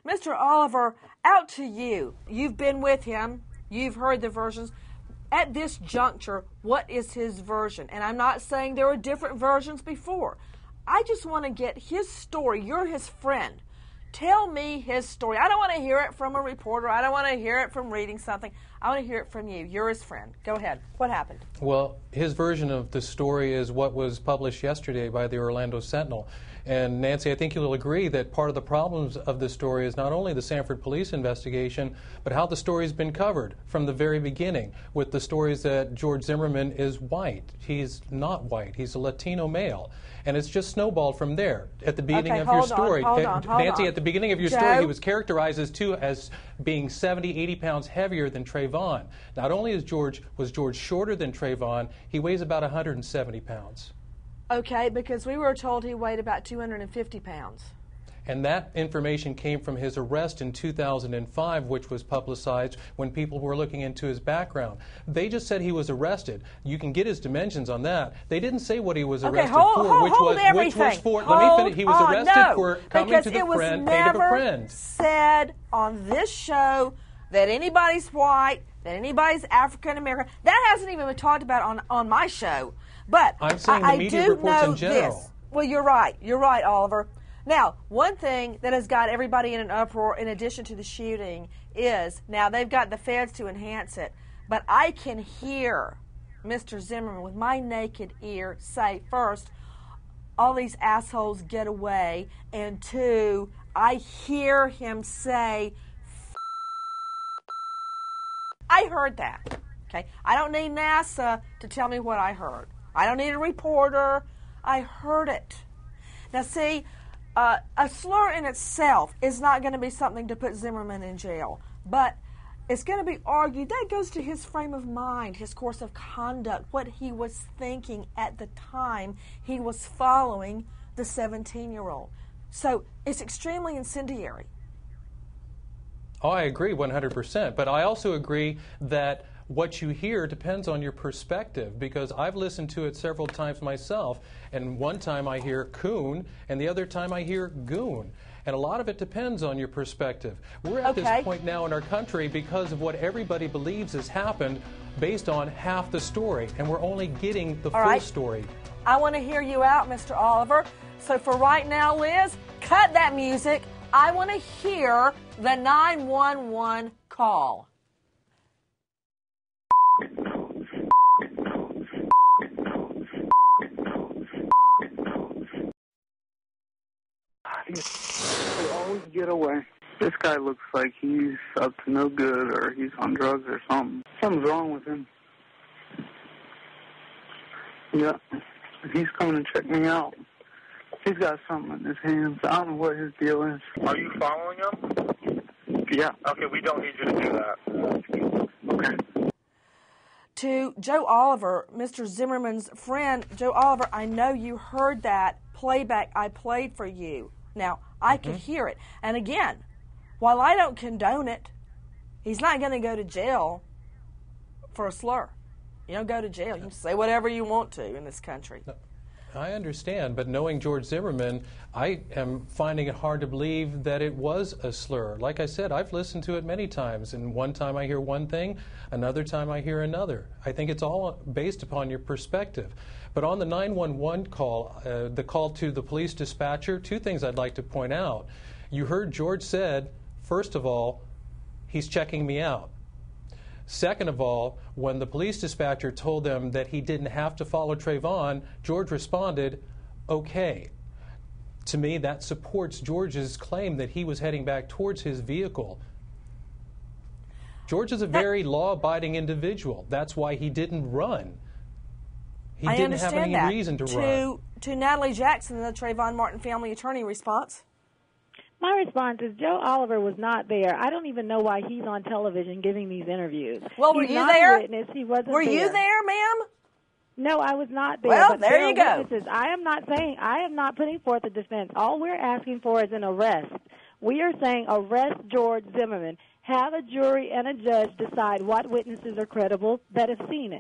Mr. Oliver, out to you. You've been with him. You've heard the versions. At this juncture, what is his version? And I'm not saying there were different versions before. I just want to get his story. You're his friend. Tell me his story. I don't want to hear it from a reporter. I don't want to hear it from reading something. I want to hear it from you. You're his friend. Go ahead. What happened? Well, his version of the story is what was published yesterday by the Orlando Sentinel. And Nancy, I think you'll agree that part of the problems of this story is not only the Sanford police investigation, but how the story's been covered from the very beginning, with the stories that George Zimmerman is white. He's not white. He's a Latino male. And it's just snowballed from there. At the beginning of your story, Nancy, at the beginning of your story, he was characterized as being 70, 80 pounds heavier than Trayvon. Not only was George shorter than Trayvon, he weighs about 170 pounds. Okay, because we were told he weighed about 250 pounds. And that information came from his arrest in 2005, which was publicized when people were looking into his background. They just said he was arrested. You can get his dimensions on that. They didn't say what he was arrested for, which was for. Let me finish. He was arrested for coming to the aid of a friend. Because it was never said on this show that anybody's white, that anybody's African American. That hasn't even been talked about on my show. But I'm saying the media reports in general. This. Well, you're right. You're right, Oliver. Now, one thing that has got everybody in an uproar, in addition to the shooting, is now they've got the feds to enhance it, but I can hear Mr. Zimmerman with my naked ear say, first, all these assholes get away, and two, I hear him say, I heard that. Okay, I don't need NASA to tell me what I heard. I don't need a reporter. I heard it. Now, see, a slur in itself is not going to be something to put Zimmerman in jail, but it's going to be argued. That goes to his frame of mind, his course of conduct, what he was thinking at the time he was following the 17-year-old. So it's extremely incendiary. Oh, I agree 100%, but I also agree that what you hear depends on your perspective, because I've listened to it several times myself, and one time I hear coon, and the other time I hear goon. And a lot of it depends on your perspective. We're at this point now in our country because of what everybody believes has happened based on half the story, and we're only getting the full story. I want to hear you out, Mr. Oliver. So for right now, Liz, cut that music. I want to hear the 911 call. They always get away. This guy looks like he's up to no good, or he's on drugs or something. Something's wrong with him. Yeah, he's coming to check me out. He's got something in his hands. I don't know what his deal is. Are you following him? Yeah. Okay, we don't need you to do that. Okay. To Joe Oliver, Mr. Zimmerman's friend, Joe Oliver, I know you heard that playback I played for you. Now, I could hear it. And again, while I don't condone it, he's not going to go to jail for a slur. You don't go to jail. You can say whatever you want to in this country. No, I understand, but knowing George Zimmerman, I am finding it hard to believe that it was a slur. Like I said, I've listened to it many times, and one time I hear one thing, another time I hear another. I think it's all based upon your perspective. But on the 911 call, the call to the police dispatcher, two things I'd like to point out. You heard George said, first of all, he's checking me out. Second of all, when the police dispatcher told them that he didn't have to follow Trayvon, George responded, okay. To me, that supports George's claim that he was heading back towards his vehicle. George is a very law-abiding individual. That's why he didn't run. He didn't have any reason to run. To Natalie Jackson, the Trayvon Martin family attorney, response? My response is Joe Oliver was not there. I don't even know why he's on television giving these interviews. Well, were you there? He wasn't were you there, ma'am? No, I was not there. Well, but there you go. Witnesses. I am not putting forth a defense. All we're asking for is an arrest. We are saying arrest George Zimmerman. Have a jury and a judge decide what witnesses are credible that have seen it.